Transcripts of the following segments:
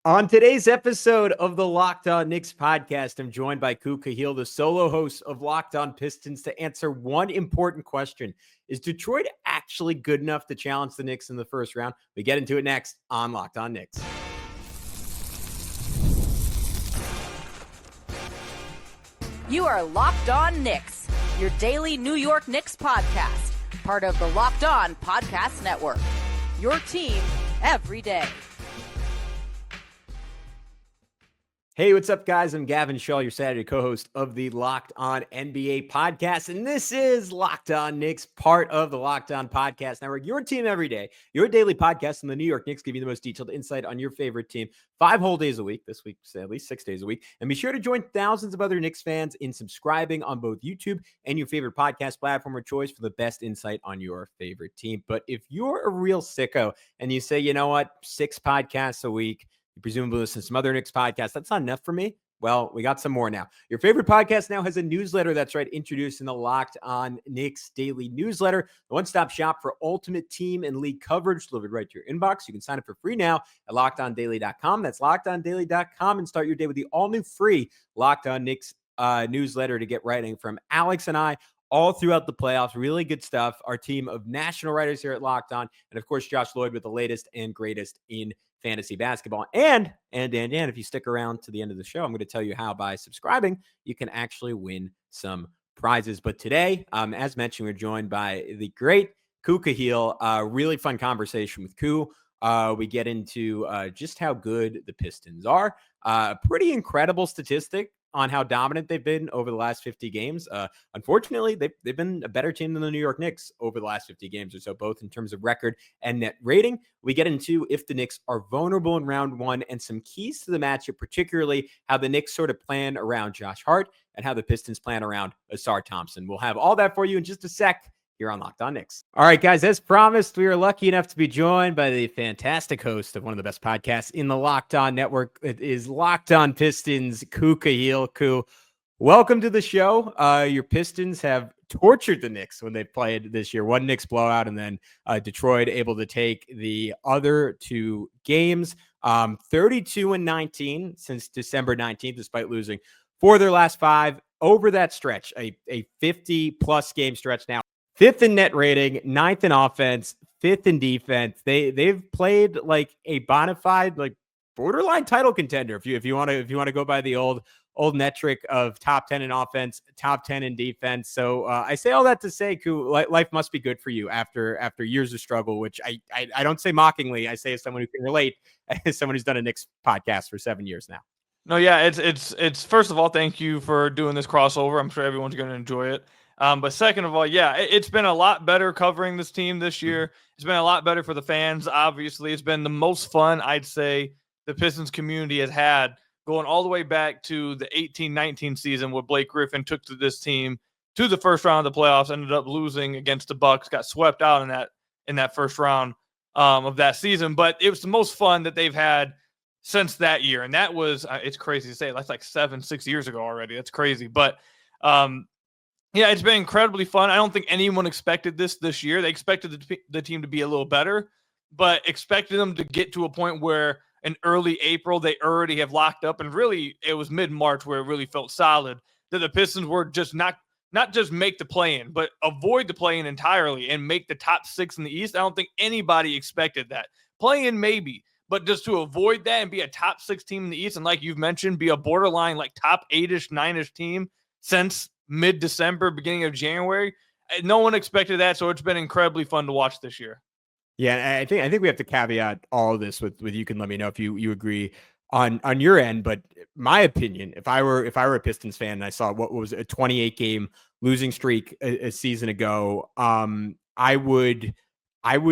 On today's episode of the Locked On Knicks podcast, I'm joined by Khahil, the solo host of Locked On Pistons, to answer one important question. Is Detroit actually good enough to challenge the Knicks in the first round? We get into it next on Locked On Knicks. You are Locked On Knicks, your daily New York Knicks podcast, part of the Locked On Podcast Network. Your team every day. Hey, what's up, guys? I'm Gavin Schall, your Saturday co-host of the Locked On NBA podcast, and this is Locked On Knicks, part of the Locked On Podcast Network, your team every day, your daily podcast, and the New York Knicks give you the most detailed insight on your favorite team 5 whole days a week. This week, at least 6 days a week. And be sure to join thousands of other Knicks fans in subscribing on both YouTube and your favorite podcast platform of choice for the best insight on your favorite team. But if you're a real sicko and you say, you know what, 6 podcasts a week, you presumably listen to some other Knicks podcasts, that's not enough for me. Well, we got some more now. Your favorite podcast now has a newsletter. That's right, introduced in the Locked On Knicks daily newsletter, the one-stop shop for ultimate team and league coverage delivered right to your inbox. You can sign up for free now at LockedOnDaily.com. That's LockedOnDaily.com, and start your day with the all-new free Locked On Knicks newsletter to get writing from Alex and I all throughout the playoffs. Really good stuff. Our team of national writers here at Locked On, and of course, Josh Lloyd with the latest and greatest in fantasy basketball. And if you stick around to the end of the show, I'm going to tell you how by subscribing, you can actually win some prizes. But today, as mentioned, we're joined by the great Khahil. Really fun conversation with Koo. We get into just how good the Pistons are. Pretty incredible statistic on how dominant they've been over the last 50 games. Unfortunately, they've been a better team than the New York Knicks over the last 50 games or so, both in terms of record and net rating. We get into if the Knicks are vulnerable in round one and some keys to the matchup, particularly how the Knicks sort of plan around Josh Hart and how the Pistons plan around Ausar Thompson. We'll have all that for you in just a sec here on Locked On Knicks. All right, guys, as promised, we are lucky enough to be joined by the fantastic host of one of the best podcasts in the Locked On Network. It is Locked On Pistons, Khahil. Koo, welcome to the show. Your Pistons have tortured the Knicks when they played this year. One Knicks blowout, and then Detroit able to take the other 2 games. 32-19 since December 19th, despite losing 4 of their last 5 over that stretch, a 50-plus game stretch now. 5th in net rating, 9th in offense, 5th in defense. They've played like a bona fide, like borderline title contender. If you want to go by the old metric of top 10 in offense, top 10 in defense. So I say all that to say, Koo, life must be good for you after years of struggle, which I don't say mockingly. I say as someone who can relate, as someone who's done a Knicks podcast for 7 years now. No, yeah, it's first of all, thank you for doing this crossover. I'm sure everyone's going to enjoy it. But second of all, yeah, it's been a lot better covering this team this year. It's been a lot better for the fans, obviously. It's been the most fun, I'd say, the Pistons community has had going all the way back to the 18-19 season where Blake Griffin took this team to the first round of the playoffs, ended up losing against the Bucks, got swept out in that first round of that season. But it was the most fun that they've had since that year. And that was, it's crazy to say, that's like 6 years ago already. That's crazy. But, yeah, it's been incredibly fun. I don't think anyone expected this year. They expected the team to be a little better, but expected them to get to a point where in early April, they already have locked up. And really, it was mid-March where it really felt solid that the Pistons were just not just make the play-in, but avoid the play-in entirely and make the top 6 in the East. I don't think anybody expected that. Play-in maybe, but just to avoid that and be a top 6 team in the East and, like you've mentioned, be a borderline like top 8-ish, 9-ish team since mid-December, beginning of January. No one expected that, so it's been incredibly fun to watch this year. Yeah, I think we have to caveat all of this with you can let me know if you agree on your end. But my opinion, if I were a Pistons fan and I saw what was a 28 game losing streak a season ago, I would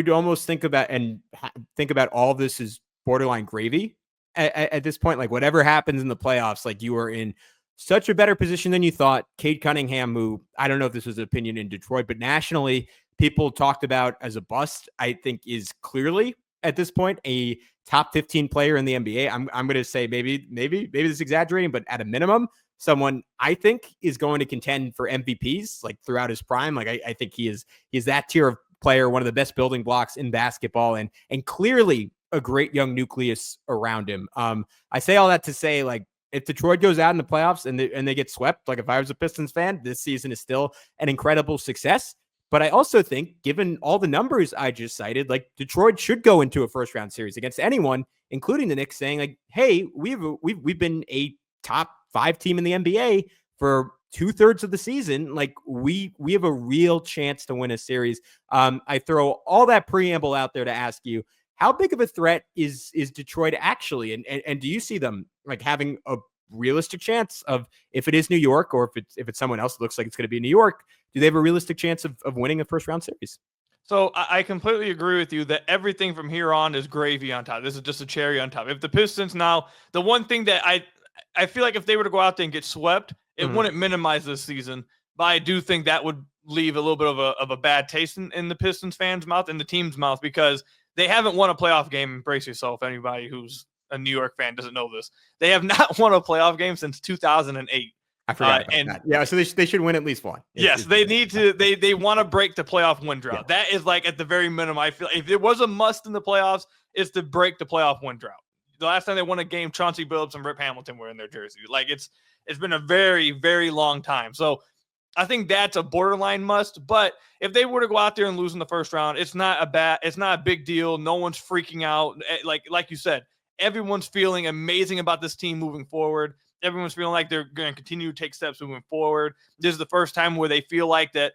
almost think about all of this as borderline gravy at this point. Like whatever happens in the playoffs, like you are in such a better position than you thought. Cade Cunningham, who I don't know if this was an opinion in Detroit, but nationally people talked about as a bust, I think is clearly at this point a top 15 player in the NBA. I'm going to say maybe this is exaggerating, but at a minimum, someone I think is going to contend for MVPs like throughout his prime. Like I think he is that tier of player, one of the best building blocks in basketball, and clearly a great young nucleus around him. I say all that to say, like, if Detroit goes out in the playoffs and they get swept, like if I was a Pistons fan, this season is still an incredible success. But I also think, given all the numbers I just cited, like Detroit should go into a first round series against anyone, including the Knicks, saying like, "Hey, we've been a top 5 team in the NBA for 2/3 of the season. Like we have a real chance to win a series." I throw all that preamble out there to ask you, how big of a threat is Detroit actually, and do you see them like having a realistic chance of, if it is New York or if it's someone else that looks like it's going to be New York, do they have a realistic chance of winning a first round series? So I completely agree with you that everything from here on is gravy on top. This is just a cherry on top. If the Pistons now, the one thing that I feel like if they were to go out there and get swept, it wouldn't minimize this season. But I do think that would leave a little bit of a bad taste in the Pistons fans' mouth and the team's mouth, because they haven't won a playoff game. Brace yourself, anybody who's a New York fan doesn't know this. They have not won a playoff game since 2008. I forgot about that. Yeah, so they should win at least one. Yes, they need to. They want to break the playoff win drought. Yeah. That is like at the very minimum. I feel if there was a must in the playoffs, it's to break the playoff win drought. The last time they won a game, Chauncey Billups and Rip Hamilton were in their jersey. Like it's been a very, very long time. So I think that's a borderline must. But if they were to go out there and lose in the first round, it's not a big deal. No one's freaking out. Like you said, everyone's feeling amazing about this team moving forward. Everyone's feeling like they're going to continue to take steps moving forward. This is the first time where they feel like that,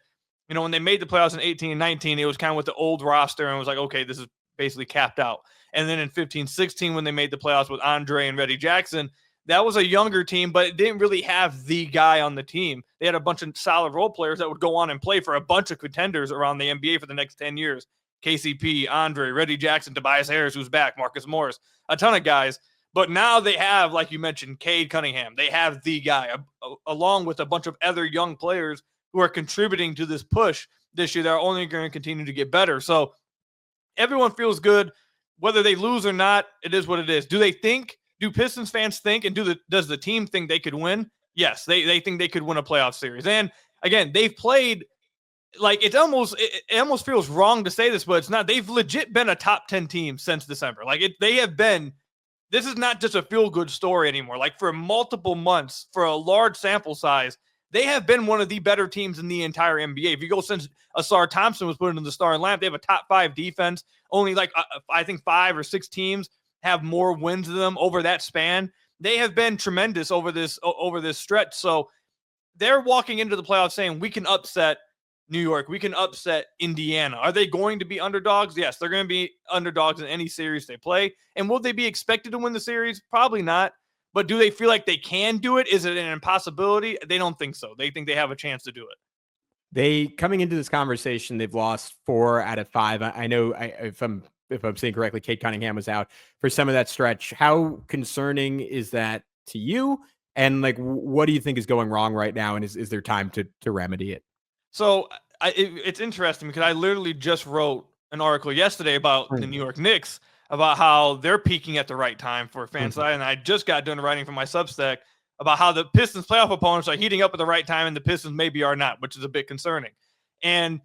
you know, when they made the playoffs in 18 and 19, it was kind of with the old roster and it was like, okay, this is basically capped out. And then in 15, 16, when they made the playoffs with Andre and Reggie Jackson, that was a younger team, but it didn't really have the guy on the team. They had a bunch of solid role players that would go on and play for a bunch of contenders around the NBA for the next 10 years. KCP, Andre, Reggie Jackson, Tobias Harris, who's back, Marcus Morris, a ton of guys. But now they have, like you mentioned, Cade Cunningham. They have the guy, along with a bunch of other young players who are contributing to this push this year that are only going to continue to get better. So everyone feels good. Whether they lose or not, it is what it is. Do Pistons fans think, and does the team think they could win? Yes, they think they could win a playoff series. And again, they've played, like it almost feels wrong to say this, but it's not. They've legit been a top 10 team since December. They have been. This is not just a feel-good story anymore. Like for multiple months, for a large sample size, they have been one of the better teams in the entire NBA. If you go since Ausar Thompson was put into the starting lineup, they have a top 5 defense. Only I think 5 or 6 teams have more wins than them over that span. They have been tremendous over this stretch. So they're walking into the playoffs saying we can upset New York. We can upset Indiana. Are they going to be underdogs? Yes, they're going to be underdogs in any series they play. And will they be expected to win the series? Probably not. But do they feel like they can do it? Is it an impossibility? They don't think so. They think they have a chance to do it. They, coming into this conversation, they've lost 4 out of 5. I know if I'm saying correctly, Cade Cunningham was out for some of that stretch. How concerning is that to you? And like, what do you think is going wrong right now? And is there time to remedy it? So it's interesting because I literally just wrote an article yesterday about the New York Knicks, about how they're peaking at the right time for fan side. And I just got done writing for my Substack about how the Pistons playoff opponents are heating up at the right time and the Pistons maybe are not, which is a bit concerning. And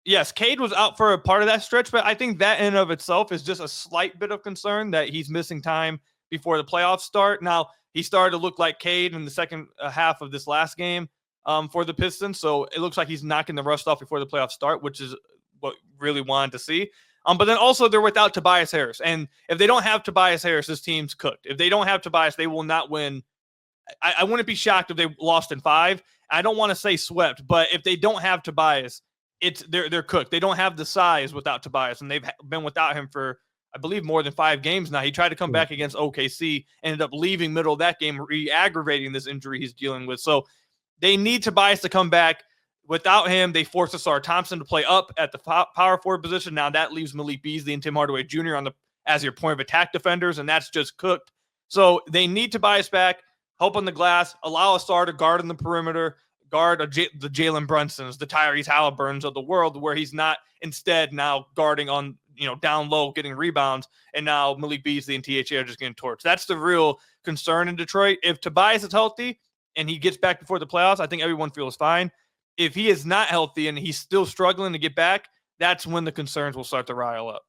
yes, Cade was out for a part of that stretch, but I think that in and of itself is just a slight bit of concern that he's missing time before the playoffs start. Now, he started to look like Cade in the second half of this last game for the Pistons. So it looks like he's knocking the rust off before the playoffs start, which is what really wanted to see. But then also they're without Tobias Harris. And if they don't have Tobias Harris, this team's cooked. If they don't have Tobias, they will not win. I wouldn't be shocked if they lost in 5. I don't want to say swept, but if they don't have Tobias, they're cooked. They don't have the size without Tobias, and they've been without him for, I believe, more than 5 games now. He tried to come back against OKC, ended up leaving middle of that game, re-aggravating this injury he's dealing with. So they need Tobias to come back. Without him, they force Ausar Thompson to play up at the power forward position. Now that leaves Malik Beasley and Tim Hardaway Jr. as your point of attack defenders, and that's just cooked. So they need Tobias back, help on the glass, allow Ausar to guard on the perimeter, guard the Jalen Brunsons, the Tyrese Halliburtons of the world, where he's not instead now guarding on, down low, getting rebounds, and now Malik Beasley and THA are just getting torched. That's the real concern in Detroit. If Tobias is healthy and he gets back before the playoffs, I think everyone feels fine. If he is not healthy and he's still struggling to get back, that's when the concerns will start to rile up.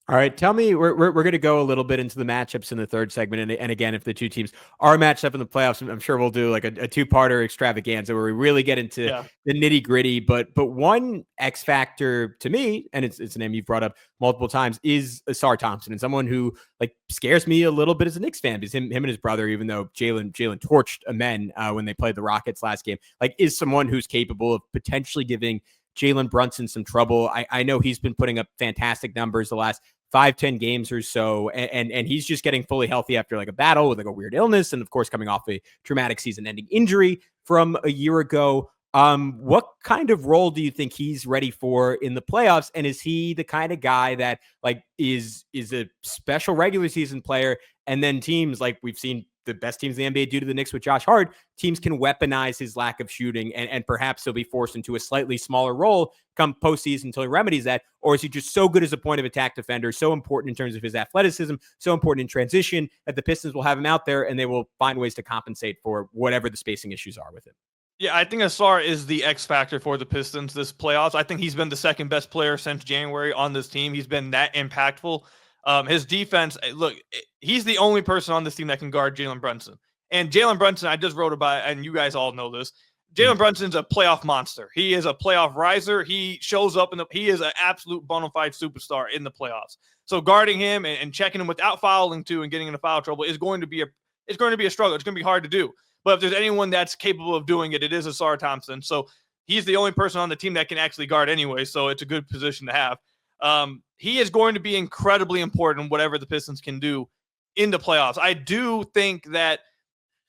All right, tell me, we're going to go a little bit into the matchups in the third segment, and again, if the two teams are matched up in the playoffs, I'm sure we'll do like a two-parter extravaganza where we really get into Yeah. the nitty-gritty. But one X factor to me, and it's a name you've brought up multiple times, is Ausar Thompson, and someone who like scares me a little bit as a Knicks fan, because him and his brother, even though Jalen torched men when they played the Rockets last game, like is someone who's capable of potentially giving Jalen Brunson some trouble. I know he's been putting up fantastic numbers the last 5-10 games or so, and he's just getting fully healthy after like a battle with like a weird illness, and of course coming off a traumatic season-ending injury from a year ago. What kind of role do you think he's ready for in the playoffs? And is he the kind of guy that like is a special regular season player, and then teams like we've seen the best teams in the NBA do to the Knicks with Josh Hart, teams can weaponize his lack of shooting and perhaps he'll be forced into a slightly smaller role come postseason until he remedies that? Or is he just so good as a point of attack defender, so important in terms of his athleticism, so important in transition that the Pistons will have him out there and they will find ways to compensate for whatever the spacing issues are with him? Yeah, I think Ausar is the X factor for the Pistons this playoffs. I think he's been the second best player since January on this team. He's been that impactful. His defense, look, he's the only person on this team that can guard Jalen Brunson. And Jalen Brunson, I just wrote about, and you guys all know this. Jalen Brunson's a playoff monster. He is a playoff riser. He shows up he is an absolute bona fide superstar in the playoffs. So guarding him and checking him without fouling too and getting into foul trouble is going to be a struggle. It's going to be hard to do. But if there's anyone that's capable of doing it, it is Ausar Thompson. So he's the only person on the team that can actually guard anyway. So it's a good position to have. He is going to be incredibly important, whatever the Pistons can do in the playoffs. I do think that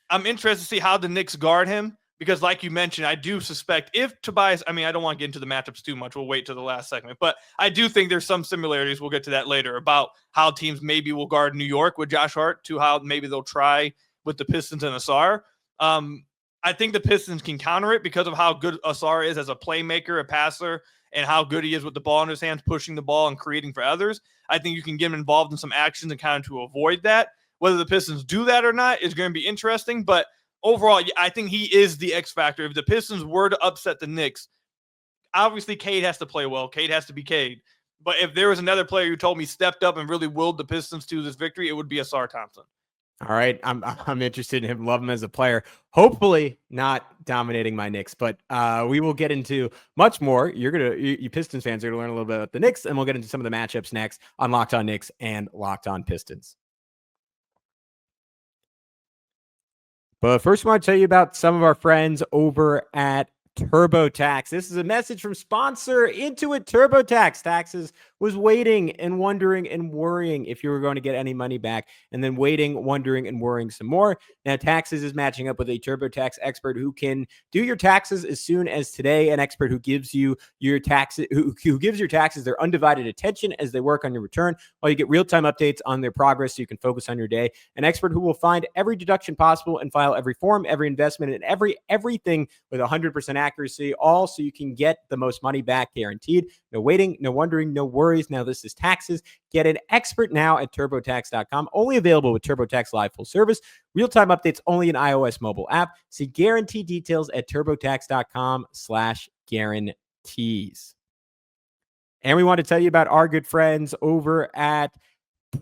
I'm interested to see how the Knicks guard him, because like you mentioned, I do suspect if Tobias, I don't want to get into the matchups too much. We'll wait to the last segment, but I do think there's some similarities. We'll get to that later about how teams maybe will guard New York with Josh Hart to how maybe they'll try with the Pistons and Ausar. I think the Pistons can counter it because of how good Ausar is as a playmaker, a passer, and how good he is with the ball in his hands, pushing the ball and creating for others. I think you can get him involved in some actions and kind of to avoid that. Whether the Pistons do that or not is going to be interesting, but overall, I think he is the X factor. If the Pistons were to upset the Knicks, obviously Cade has to play well. Cade has to be Cade. But if there was another player who told me stepped up and really willed the Pistons to this victory, it would be Ausar Thompson. All right, I'm interested in him. Love him as a player. Hopefully, not dominating my Knicks, but we will get into much more. You Pistons fans are gonna learn a little bit about the Knicks, and we'll get into some of the matchups next on Locked On Knicks and Locked On Pistons. But first, I want to tell you about some of our friends over at TurboTax. This is a message from sponsor Intuit TurboTax. Taxes was waiting and wondering and worrying if you were going to get any money back, and then waiting, wondering, and worrying some more. Now, Taxes is matching up with a TurboTax expert who can do your taxes as soon as today. An expert who gives you your taxes, who gives your taxes their undivided attention as they work on your return, while you get real-time updates on their progress so you can focus on your day. An expert who will find every deduction possible and file every form, every investment, and everything with 100% accuracy, all so you can get the most money back guaranteed. No waiting, no wondering, no worries. Now, this is Taxes. Get an expert now at TurboTax.com. Only available with TurboTax Live full service. Real-time updates only in iOS mobile app. See guarantee details at TurboTax.com/guarantees. And we want to tell you about our good friends over at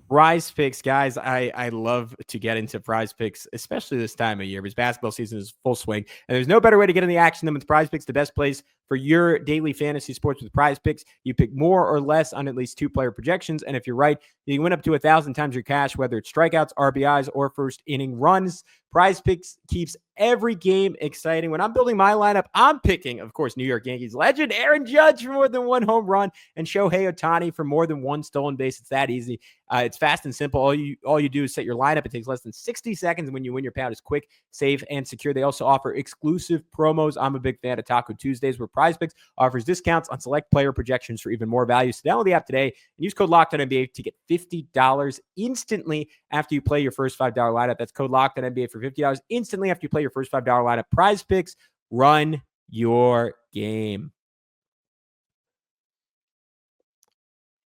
Prize Picks. Guys, I love to get into Prize Picks, especially this time of year, because basketball season is full swing, and there's no better way to get in the action than with Prize Picks, the best place for your daily fantasy sports with Prize Picks. You pick more or less on at least 2-player projections, and if you're right, you can win up to 1,000 times your cash, whether it's strikeouts, RBIs, or first inning runs. Prize Picks keeps every game exciting. When I'm building my lineup, I'm picking, of course, New York Yankees legend Aaron Judge for more than 1 home run and Shohei Ohtani for more than 1 stolen base. It's that easy. It's fast and simple. All you do is set your lineup. It takes less than 60 seconds. When you win, your payout is quick, safe, and secure. They also offer exclusive promos. I'm a big fan of Taco Tuesdays, where Prize Picks offers discounts on select player projections for even more value. So download the app today and use code LOCKEDONNBA to get $50 instantly after you play your first $5 lineup. That's code LOCKEDONNBA for $50 instantly after you play your first $5 lineup. Prize Picks, run your game.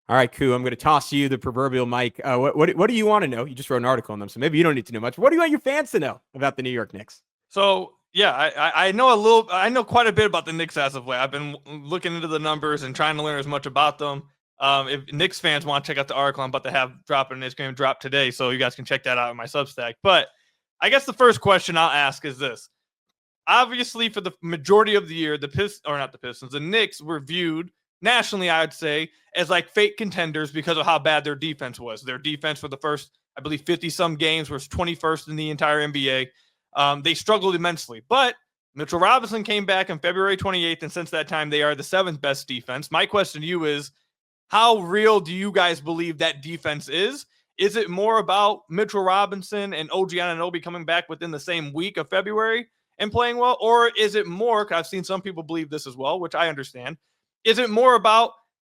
All right, Koo, I'm going to toss you the proverbial mic. What do you want to know? You just wrote an article on them, so maybe you don't need to know much. What do you want your fans to know about the New York Knicks? So, yeah, I know quite a bit about the Knicks as of late. I've been looking into the numbers and trying to learn as much about them If Knicks fans want to check out the article I'm about to have dropping, it's going to drop today, so you guys can check that out in my Substack. But I guess the first question I'll ask is this. Obviously, for the majority of the year, the Knicks were viewed nationally, I would say, as like fake contenders because of how bad their defense was. Their defense for the first, I believe, 50-some games was 21st in the entire NBA. They struggled immensely. But Mitchell Robinson came back on February 28th, and since that time, they are the 7th best defense. My question to you is, how real do you guys believe that defense is? Is it more about Mitchell Robinson and OG Anunoby coming back within the same week of February and playing well? Or is it more, because I've seen some people believe this as well, which I understand. Is it more about,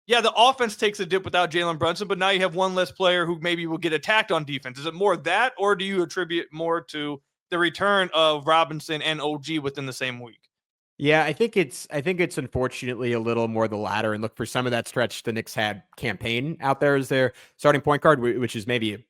the offense takes a dip without Jalen Brunson, but now you have one less player who maybe will get attacked on defense? Is it more that, or do you attribute more to the return of Robinson and OG within the same week? Yeah, I think it's unfortunately a little more the latter. And look, for some of that stretch, the Knicks had Campaign out there as their starting point guard, which is maybe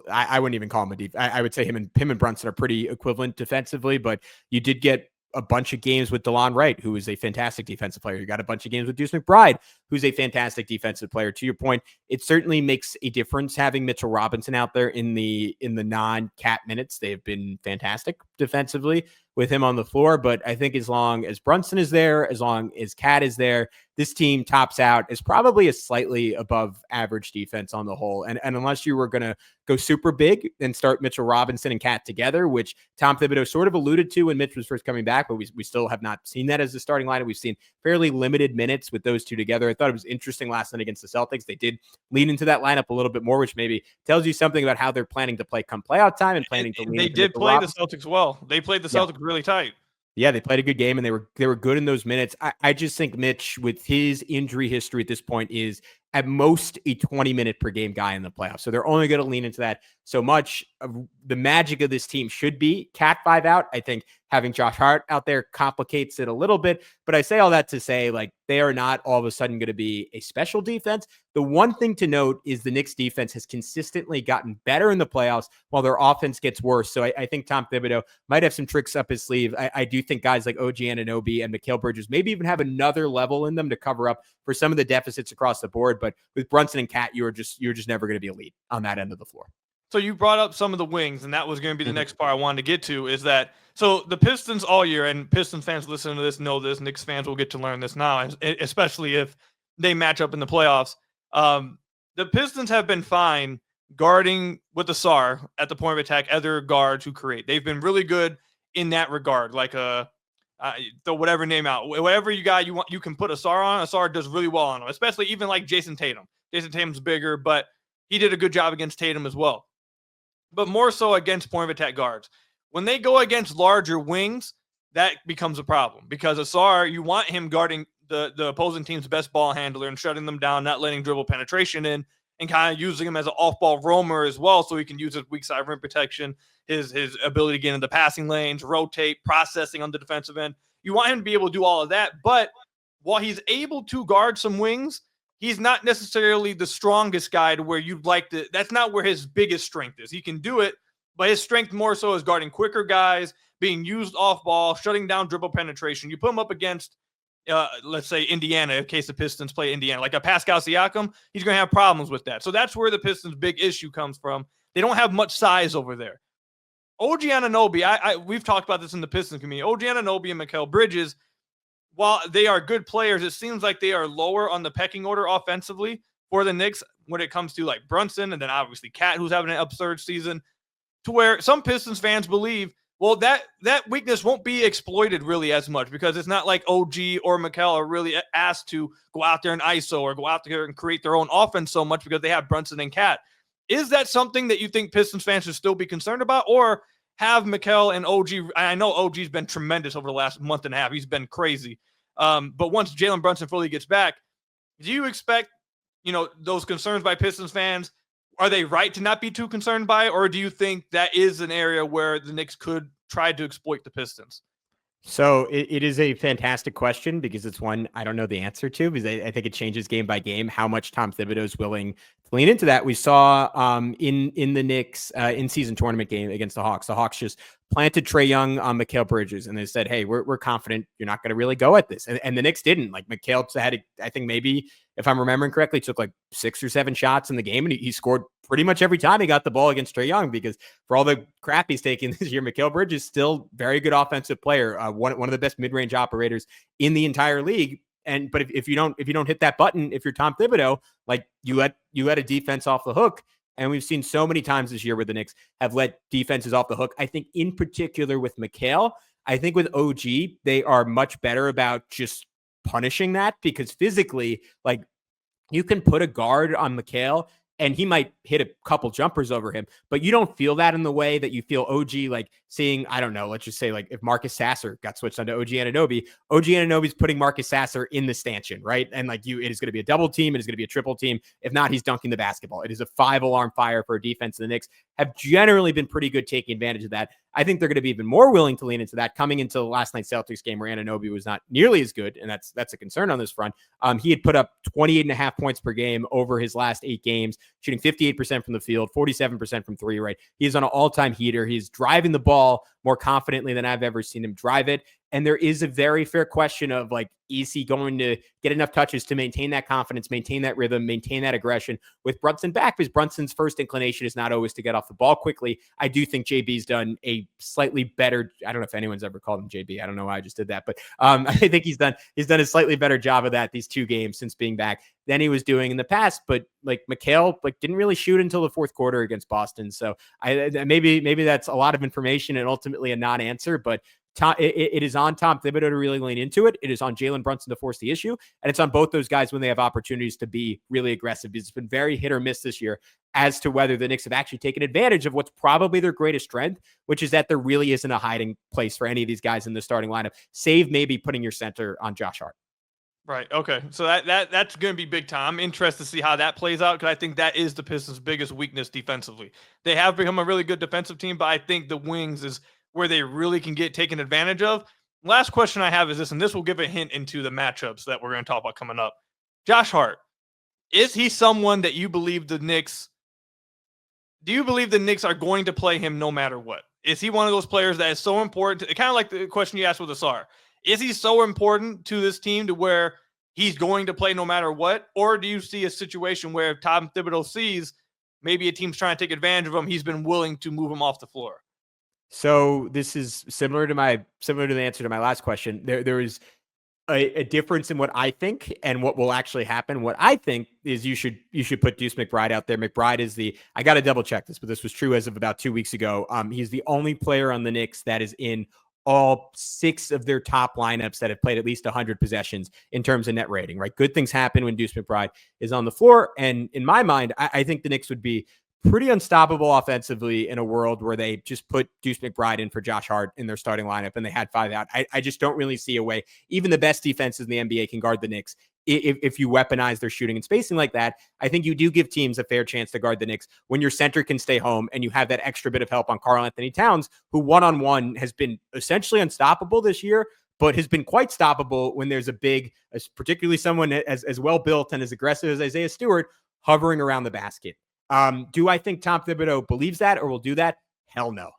I wouldn't even call him a deep. I would say him and Brunson are pretty equivalent defensively, but you did get a bunch of games with DeLon Wright, who is a fantastic defensive player. You got a bunch of games with Deuce McBride, who's a fantastic defensive player. To your point, it certainly makes a difference having Mitchell Robinson out there in the non-Cat minutes. They have been fantastic defensively with him on the floor. But I think as long as Brunson is there, as long as Cat is there, this team tops out as probably a slightly above average defense on the whole. And unless you were going to go super big and start Mitchell Robinson and Cat together, which Tom Thibodeau sort of alluded to when Mitch was first coming back, but we still have not seen that as the starting lineup. We've seen fairly limited minutes with those two together. I thought it was interesting last night against the Celtics. They did lean into that lineup a little bit more, which maybe tells you something about how they're planning to play come playout time and planning to lean They into did Mitchell play Robinson. the Celtics well. They played the Celtics really tight. Yeah, they played a good game and they were good in those minutes. I just think Mitch, with his injury history at this point, is at most a 20-minute per game guy in the playoffs. So they're only going to lean into that so much. The magic of this team should be Cat 5 out. I think having Josh Hart out there complicates it a little bit. But I say all that to say, like, they are not all of a sudden going to be a special defense. The one thing to note is the Knicks defense has consistently gotten better in the playoffs while their offense gets worse. So I think Tom Thibodeau might have some tricks up his sleeve. I do think guys like OG Anunoby and Mikal Bridges maybe even have another level in them to cover up for some of the deficits across the board. But with Brunson and Cat, you're just never going to be elite on that end of the floor. So you brought up some of the wings, and that was going to be the next part I wanted to get to, is that so the Pistons all year, and Pistons fans listening to this know this, Knicks fans will get to learn this now, especially if they match up in the playoffs. The Pistons have been fine guarding with Ausar at the point of attack, other guards who create. They've been really good in that regard, like throw whatever name out. Whatever you got, you can put Ausar on. Ausar does really well on them, especially even like Jason Tatum. Jason Tatum's bigger, but he did a good job against Tatum as well. But more so against point of attack guards. When they go against larger wings, that becomes a problem because Ausar, you want him guarding the opposing team's best ball handler and shutting them down, not letting dribble penetration in, and kind of using him as an off-ball roamer as well, so he can use his weak side rim protection, his ability to get into the passing lanes, rotate, processing on the defensive end. You want him to be able to do all of that, but while he's able to guard some wings, he's not necessarily the strongest guy to where you'd like to. That's not where his biggest strength is. He can do it, but his strength more so is guarding quicker guys, being used off ball, shutting down dribble penetration. You put him up against, let's say, Indiana, in case the Pistons play Indiana, like a Pascal Siakam, he's going to have problems with that. So that's where the Pistons' big issue comes from. They don't have much size over there. OG Anunoby, we've talked about this in the Pistons community. OG Anunoby and Mikal Bridges, while they are good players, it seems like they are lower on the pecking order offensively for the Knicks when it comes to like Brunson and then obviously Cat, who's having an absurd season, to where some Pistons fans believe, well, that weakness won't be exploited really as much because it's not like OG or Mikal are really asked to go out there and ISO or go out there and create their own offense so much because they have Brunson and Cat. Is that something that you think Pistons fans should still be concerned about, or have Mikal and OG? I know OG's been tremendous over the last month and a half. He's been crazy. But once Jalen Brunson fully gets back, do you expect, those concerns by Pistons fans, are they right to not be too concerned by it? Or do you think that is an area where the Knicks could try to exploit the Pistons? So it is a fantastic question because it's one I don't know the answer to, because I think it changes game by game how much Tom Thibodeau is willing to lean into that. We saw in the Knicks in-season tournament game against the Hawks. The Hawks just planted Trae Young on Mikal Bridges, and they said, "Hey, we're confident you're not going to really go at this." And the Knicks didn't. Like Mikal had, I think maybe if I'm remembering correctly, took like 6 or 7 shots in the game, and he scored pretty much every time he got the ball against Trae Young, because for all the crap he's taking this year, Mikal Bridges is still very good offensive player, one of the best mid-range operators in the entire league. But if you don't hit that button, if you're Tom Thibodeau, like you let a defense off the hook. And we've seen so many times this year where the Knicks have let defenses off the hook. I think in particular with Mikal, I think with OG, they are much better about just punishing that, because physically, like, you can put a guard on Mikal and he might hit a couple jumpers over him, but you don't feel that in the way that you feel OG, like seeing, I don't know, let's just say like if Marcus Sasser got switched onto OG Anunoby's putting Marcus Sasser in the stanchion, right? And like it is going to be a double team. It is going to be a triple team. If not, he's dunking the basketball. It is a 5-alarm fire for a defense. The Knicks have generally been pretty good taking advantage of that. I think they're going to be even more willing to lean into that coming into last night's Celtics game, where Anunoby was not nearly as good. And that's a concern on this front. He had put up 28.5 points per game over his last 8 games, shooting 58% from the field, 47% from 3, right? He's on an all-time heater. He's driving the ball more confidently than I've ever seen him drive it. And there is a very fair question of, like, is he going to get enough touches to maintain that confidence, maintain that rhythm, maintain that aggression with Brunson back? Because Brunson's first inclination is not always to get off the ball quickly. I do think JB's done a slightly better, I don't know if anyone's ever called him JB. I don't know why I just did that, but I think he's done a slightly better job of that these 2 games since being back than he was doing in the past. But like Mikal, like, didn't really shoot until the 4th quarter against Boston. So maybe that's a lot of information and ultimately a non-answer, but it is on Tom Thibodeau to really lean into it. It is on Jalen Brunson to force the issue. And it's on both those guys when they have opportunities to be really aggressive. It's been very hit or miss this year as to whether the Knicks have actually taken advantage of what's probably their greatest strength, which is that there really isn't a hiding place for any of these guys in the starting lineup, save maybe putting your center on Josh Hart. Right. Okay. So that's going to be big time. I'm interested to see how that plays out, because I think that is the Pistons' biggest weakness defensively. They have become a really good defensive team, but I think the wings is where they really can get taken advantage of. Last question I have is this, and this will give a hint into the matchups that we're going to talk about coming up. Josh Hart, is he someone that you believe the Knicks are going to play him no matter what? Is he one of those players that is so important? Kind of like the question you asked with Ausar. Is he so important to this team to where he's going to play no matter what? Or do you see a situation where if Tom Thibodeau sees maybe a team's trying to take advantage of him, he's been willing to move him off the floor? So this is similar to the answer to my last question. There is a difference in what I think and what will actually happen. What I think is you should put Deuce McBride out there. McBride is I got to double check this, but this was true as of about 2 weeks ago. He's the only player on the Knicks that is in all 6 of their top lineups that have played at least 100 possessions in terms of net rating, right? Good things happen when Deuce McBride is on the floor. And in my mind, I think the Knicks would be pretty unstoppable offensively in a world where they just put Deuce McBride in for Josh Hart in their starting lineup and they had 5 out. I just don't really see a way. Even the best defenses in the NBA can guard the Knicks if you weaponize their shooting and spacing like that. I think you do give teams a fair chance to guard the Knicks when your center can stay home and you have that extra bit of help on Karl-Anthony Towns, who one-on-one has been essentially unstoppable this year, but has been quite stoppable when there's a big, particularly someone as well-built and as aggressive as Isaiah Stewart, hovering around the basket. Do I think Tom Thibodeau believes that or will do that? Hell no.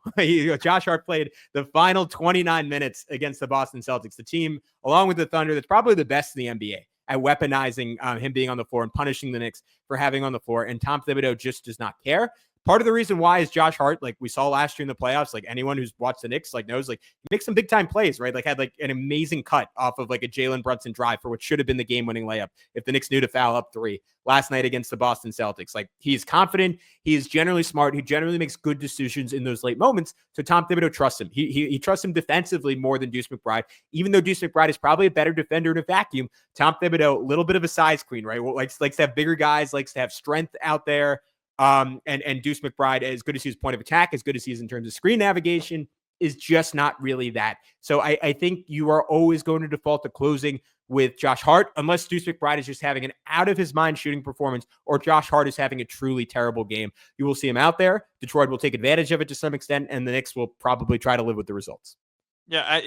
Josh Hart played the final 29 minutes against the Boston Celtics, the team, along with the Thunder, that's probably the best in the NBA at weaponizing him being on the floor and punishing the Knicks for having on the floor. And Tom Thibodeau just does not care. Part of the reason why is Josh Hart, like we saw last year in the playoffs, like anyone who's watched the Knicks like knows, like he makes some big time plays, right? Like had like an amazing cut off of like a Jalen Brunson drive for what should have been the game winning layup if the Knicks knew to foul up 3 last night against the Boston Celtics. Like he's confident, he is generally smart, he generally makes good decisions in those late moments. So Tom Thibodeau trusts him. He trusts him defensively more than Deuce McBride, even though Deuce McBride is probably a better defender in a vacuum. Tom Thibodeau, a little bit of a size queen, right? Well, likes to have bigger guys, likes to have strength out there. And Deuce McBride, as good as his point of attack, as good as he is in terms of screen navigation, is just not really that. So I think you are always going to default to closing with Josh Hart, unless Deuce McBride is just having an out of his mind shooting performance, or Josh Hart is having a truly terrible game. You will see him out there. Detroit will take advantage of it to some extent, and the Knicks will probably try to live with the results. Yeah,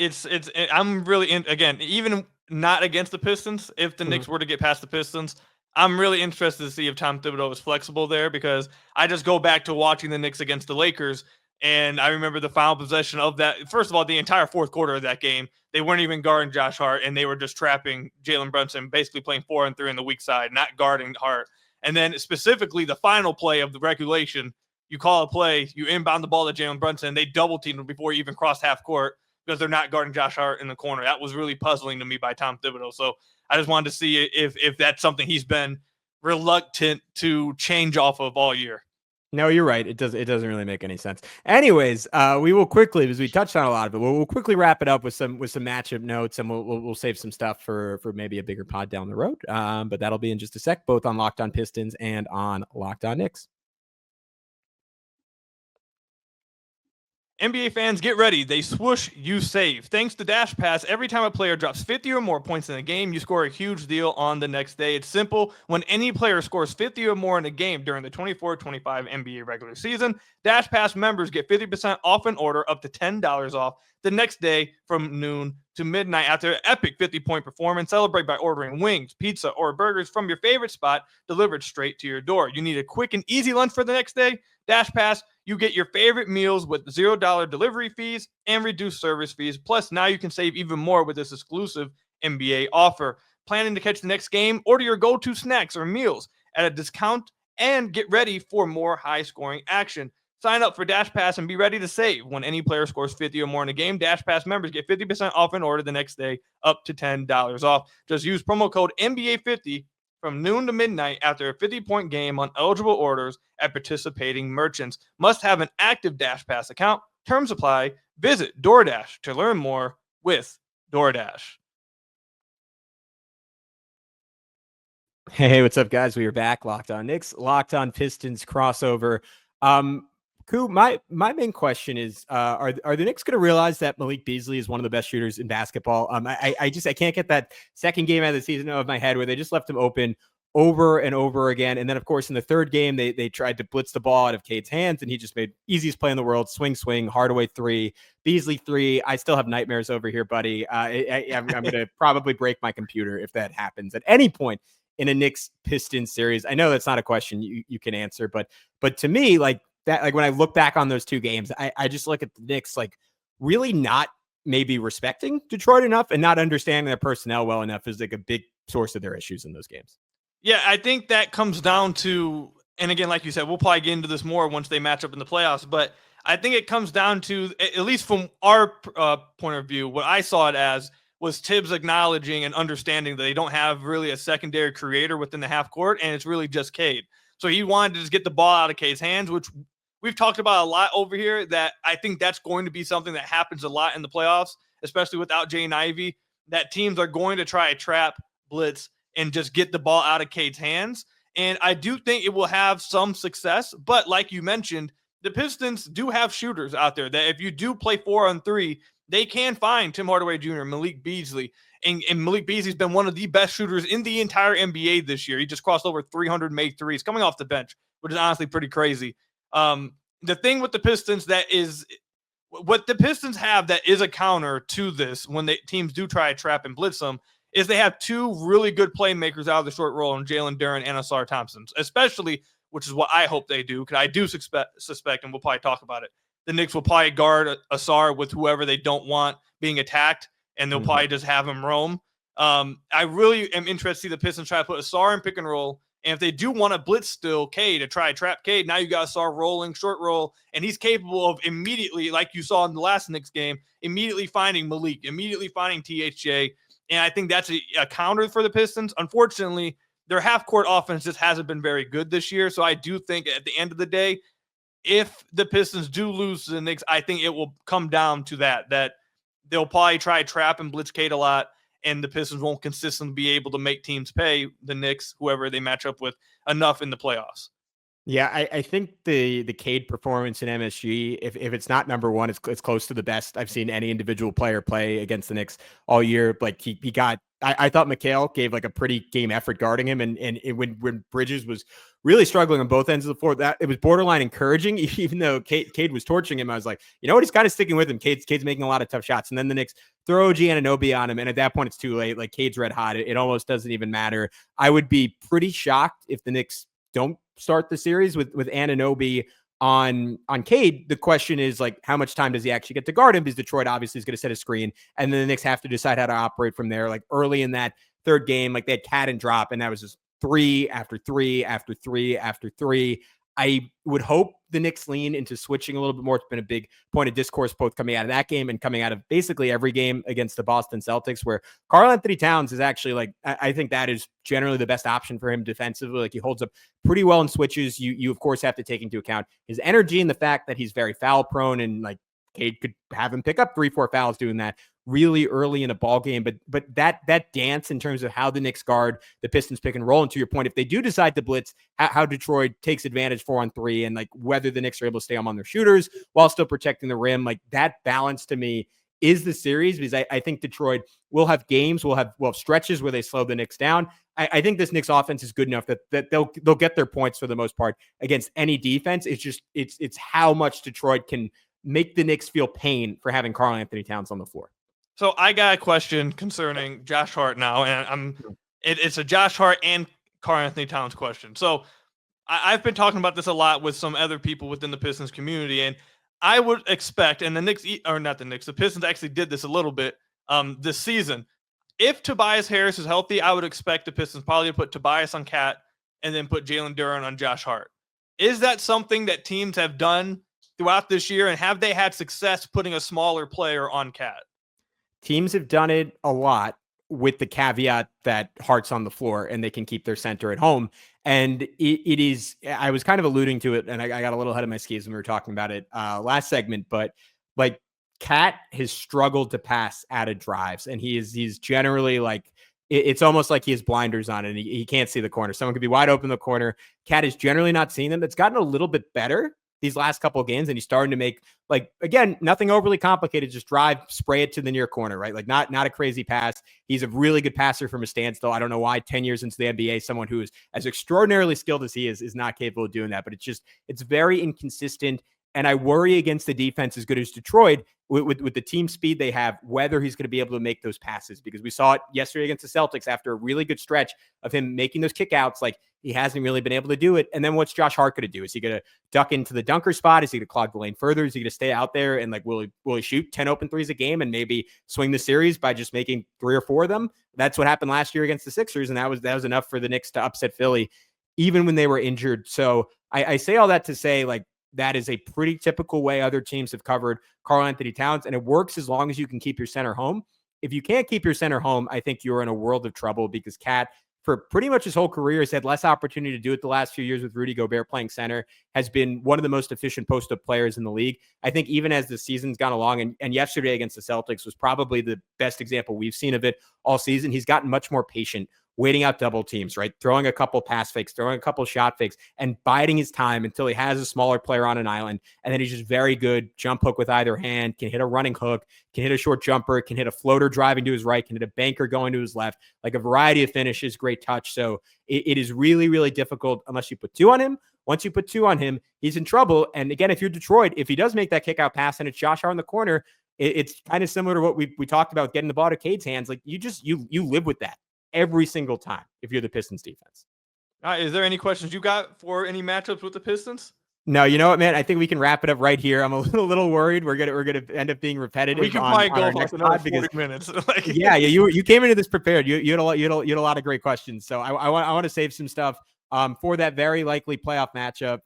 I'm really again, even not against the Pistons. If the Mhm. Knicks were to get past the Pistons, I'm really interested to see if Tom Thibodeau is flexible there, because I just go back to watching the Knicks against the Lakers, and I remember the final possession of that. First of all, the entire fourth quarter of that game, they weren't even guarding Josh Hart, and they were just trapping Jalen Brunson, basically playing 4-on-3 in the weak side, not guarding Hart. And then specifically the final play of the regulation, you call a play, you inbound the ball to Jalen Brunson, and they double teamed him before he even crossed half court because they're not guarding Josh Hart in the corner. That was really puzzling to me by Tom Thibodeau. So I just wanted to see if that's something he's been reluctant to change off of all year. No, you're right. It doesn't really make any sense. Anyways, we will quickly, because we touched on a lot of it, we'll quickly wrap it up with some matchup notes, and we'll save some stuff for maybe a bigger pod down the road. But that'll be in just a sec, both on Locked On Pistons and on Locked On Knicks. NBA fans, get ready. They swoosh, you save. Thanks to Dash Pass, every time a player drops 50 or more points in a game, you score a huge deal on the next day. It's simple. When any player scores 50 or more in a game during the 24-25 NBA regular season, Dash Pass members get 50% off an order, up to $10 off the next day from noon to midnight after an epic 50-point performance. Celebrate by ordering wings, pizza, or burgers from your favorite spot delivered straight to your door. You need a quick and easy lunch for the next day? Dash Pass, you get your favorite meals with $0 delivery fees and reduced service fees. Plus, now you can save even more with this exclusive NBA offer. Planning to catch the next game? Order your go-to snacks or meals at a discount and get ready for more high-scoring action. Sign up for Dash Pass and be ready to save. When any player scores 50 or more in a game, Dash Pass members get 50% off an order the next day, up to $10 off. Just use promo code NBA50 from noon to midnight after a 50-point game on eligible orders at participating merchants. Must have an active Dash Pass account. Terms apply. Visit DoorDash to learn more with DoorDash. Hey, what's up, guys? We are back. Locked On Knicks, Locked On Pistons crossover. Koo, my main question is, are the Knicks going to realize that Malik Beasley is one of the best shooters in basketball? I can't get that second game out of the season out of my head where they just left him open over and over again. And then, of course, in the third game, they tried to blitz the ball out of Cade's hands, and he just made easiest play in the world. Swing, Hardaway 3, Beasley 3. I still have nightmares over here, buddy. I'm going to probably break my computer if that happens at any point in a Knicks Pistons series. I know that's not a question you can answer, but to me, like that, like when I look back on those two games, I just look at the Knicks like really not maybe respecting Detroit enough and not understanding their personnel well enough is like a big source of their issues in those games. Yeah, I think that comes down to, and again, like you said, we'll probably get into this more once they match up in the playoffs, but I think it comes down to, at least from our point of view, what I saw it as was Tibbs acknowledging and understanding that they don't have really a secondary creator within the half court, and it's really just Cade. So he wanted to just get the ball out of Cade's hands, which we've talked about a lot over here, that I think that's going to be something that happens a lot in the playoffs, especially without Jaden Ivey, that teams are going to try to trap, blitz, and just get the ball out of Cade's hands. And I do think it will have some success, but like you mentioned, the Pistons do have shooters out there that if you do play 4-on-3, they can find Tim Hardaway Jr., Malik Beasley. And Malik Beasley's been one of the best shooters in the entire NBA this year. He just crossed over 300 made threes coming off the bench, which is honestly pretty crazy. The thing with the Pistons that is what the Pistons have that is a counter to this when teams do try to trap and blitz them is they have two really good playmakers out of the short roll in Jalen Duren and Ausar Thompson, especially, which is what I hope they do, because I do suspect, and we'll probably talk about it, the Knicks will probably guard Ausar with whoever they don't want being attacked, and they'll probably just have him roam. I really am interested to see the Pistons try to put Ausar in pick and roll, and if they do want to blitz still Cade to try to trap Cade, now you got Ausar rolling, short roll, and he's capable of immediately, like you saw in the last Knicks game, immediately finding Malik, immediately finding THJ, and I think that's a counter for the Pistons. Unfortunately, their half-court offense just hasn't been very good this year, so I do think at the end of the day, if the Pistons do lose to the Knicks, I think it will come down to that they'll probably try to trap and blitz Cade a lot, and the Pistons won't consistently be able to make teams pay the Knicks, whoever they match up with, enough in the playoffs. Yeah, I think the Cade performance in MSG, if it's not number one, it's close to the best I've seen any individual player play against the Knicks all year. Like he got I thought Khahil gave like a pretty game effort guarding him. And when Bridges was really struggling on both ends of the floor, that it was borderline encouraging, even though Cade was torching him. I was like, you know what? He's kind of sticking with him. Cade's making a lot of tough shots. And then the Knicks throw OG Anunoby on him. And at that point, it's too late. Like Cade's red hot. It almost doesn't even matter. I would be pretty shocked if the Knicks don't start the series with Anunoby on Cade. The question is, like, how much time does he actually get to guard him? Because Detroit obviously is going to set a screen, and then the Knicks have to decide how to operate from there. Like early in that third game, like they had cat and drop, and that was just 3 after 3 after 3 after 3. I would hope the Knicks lean into switching a little bit more. It's been a big point of discourse, both coming out of that game and coming out of basically every game against the Boston Celtics, where Karl-Anthony Towns is actually like, I think that is generally the best option for him defensively. Like he holds up pretty well in switches. You of course have to take into account his energy and the fact that he's very foul prone, and like Cade could have him pick up 3-4 fouls doing that really early in a ball game. But that dance in terms of how the Knicks guard the Pistons pick and roll, and to your point, if they do decide to blitz, how Detroit takes advantage 4-on-3, and like whether the Knicks are able to stay on their shooters while still protecting the rim, like that balance to me is the series, because I think Detroit will have games, will have stretches where they slow the Knicks down. I think this Knicks offense is good enough that they'll get their points for the most part against any defense. It's just it's how much Detroit can make the Knicks feel pain for having Karl-Anthony Towns on the floor. So I got a question concerning Josh Hart now, and it's a Josh Hart and Karl-Anthony Towns question. So I've been talking about this a lot with some other people within the Pistons community, and I would expect, and the Knicks, or not the Knicks, the Pistons actually did this a little bit this season. If Tobias Harris is healthy, I would expect the Pistons probably to put Tobias on Cat and then put Jalen Duren on Josh Hart. Is that something that teams have done throughout this year, and have they had success putting a smaller player on Cat? Teams have done it a lot, with the caveat that Hart's on the floor and they can keep their center at home. And it is, I was kind of alluding to it, and I got a little ahead of my skis when we were talking about it last segment, but like Cat has struggled to pass out of drives, and he's generally like, it's almost like he has blinders on and he can't see the corner. Someone could be wide open in the corner. Cat is generally not seeing them. It's gotten a little bit better these last couple of games, and he's starting to make, like, again, nothing overly complicated, just drive, spray it to the near corner, right? Like not a crazy pass. He's a really good passer from a standstill. I don't know why 10 years into the NBA, someone who is as extraordinarily skilled as he is not capable of doing that, but it's very inconsistent. And I worry against the defense as good as Detroit, with the team speed they have, whether he's going to be able to make those passes, because we saw it yesterday against the Celtics after a really good stretch of him making those kickouts. Like, he hasn't really been able to do it. And then what's Josh Hart going to do? Is he going to duck into the dunker spot? Is he going to clog the lane further? Is he going to stay out there and like, will he shoot 10 open threes a game and maybe swing the series by just making 3 or 4 of them? That's what happened last year against the Sixers. And that was enough for the Knicks to upset Philly, even when they were injured. So I say all that to say, like, that is a pretty typical way other teams have covered Karl-Anthony Towns, and it works as long as you can keep your center home. If you can't keep your center home, I think you're in a world of trouble, because Cat, for pretty much his whole career, has had less opportunity to do it the last few years with Rudy Gobert playing center, has been one of the most efficient post-up players in the league. I think even as the season's gone along, and yesterday against the Celtics was probably the best example we've seen of it all season, he's gotten much more patient, waiting out double teams, right? Throwing a couple pass fakes, throwing a couple shot fakes, and biding his time until he has a smaller player on an island. And then he's just very good. Jump hook with either hand, can hit a running hook, can hit a short jumper, can hit a floater driving to his right, can hit a banker going to his left, like a variety of finishes, great touch. So it is really, really difficult unless you put 2 on him. Once you put 2 on him, he's in trouble. And again, if you're Detroit, if he does make that kick out pass and it's Josh Hart in the corner, it's kind of similar to what we talked about getting the ball to Cade's hands. Like, you live with that every single time if you're the Pistons defense. All right, is there any questions you got for any matchups with the Pistons? No, you know what, man? I think we can wrap it up right here. I'm a little worried we're gonna end up being repetitive. We can probably go for like another 40 minutes. yeah, you came into this prepared. You had a lot of great questions. So I want to save some stuff for that very likely playoff matchup.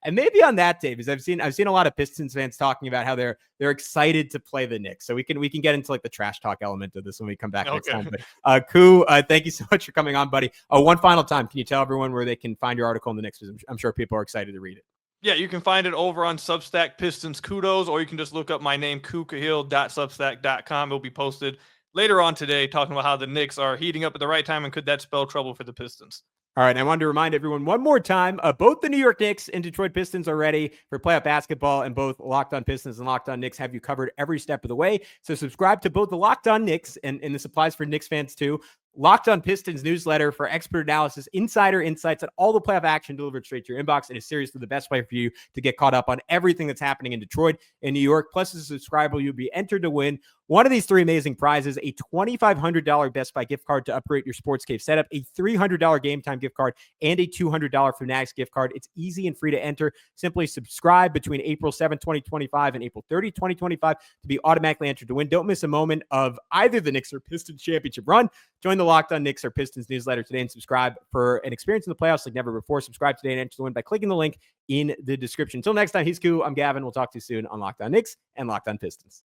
And maybe on that day, because I've seen a lot of Pistons fans talking about how they're excited to play the Knicks. So we can get into like the trash talk element of this when we come back next time. But Khahil, thank you so much for coming on, buddy. One final time, can you tell everyone where they can find your article in the Knicks? I'm sure people are excited to read it. Yeah, you can find it over on Substack Pistons Kudos, or you can just look up my name, Khahil.substack.com. It'll be posted later on today, talking about how the Knicks are heating up at the right time, and could that spell trouble for the Pistons? All right, I wanted to remind everyone one more time, both the New York Knicks and Detroit Pistons are ready for playoff basketball, and both Locked On Pistons and Locked On Knicks have you covered every step of the way. So subscribe to both the Locked On Knicks, and this applies for Knicks fans too, Locked On Pistons newsletter for expert analysis, insider insights, and all the playoff action delivered straight to your inbox. It is seriously the best way for you to get caught up on everything that's happening in Detroit and New York. Plus, as a subscriber, you'll be entered to win one of these 3 amazing prizes: a $2,500 Best Buy gift card to upgrade your sports cave setup, a $300 Game Time gift card, and a $200 Fanatics gift card. It's easy and free to enter. Simply subscribe between April 7, 2025 and April 30, 2025 to be automatically entered to win. Don't miss a moment of either the Knicks or Pistons championship run. Join the Locked On Knicks or Pistons newsletter today and subscribe for an experience in the playoffs like never before. Subscribe today and enter to win by clicking the link in the description. Until next time, he's Khahil. I'm Gavin. We'll talk to you soon on Locked On Knicks and Locked On Pistons.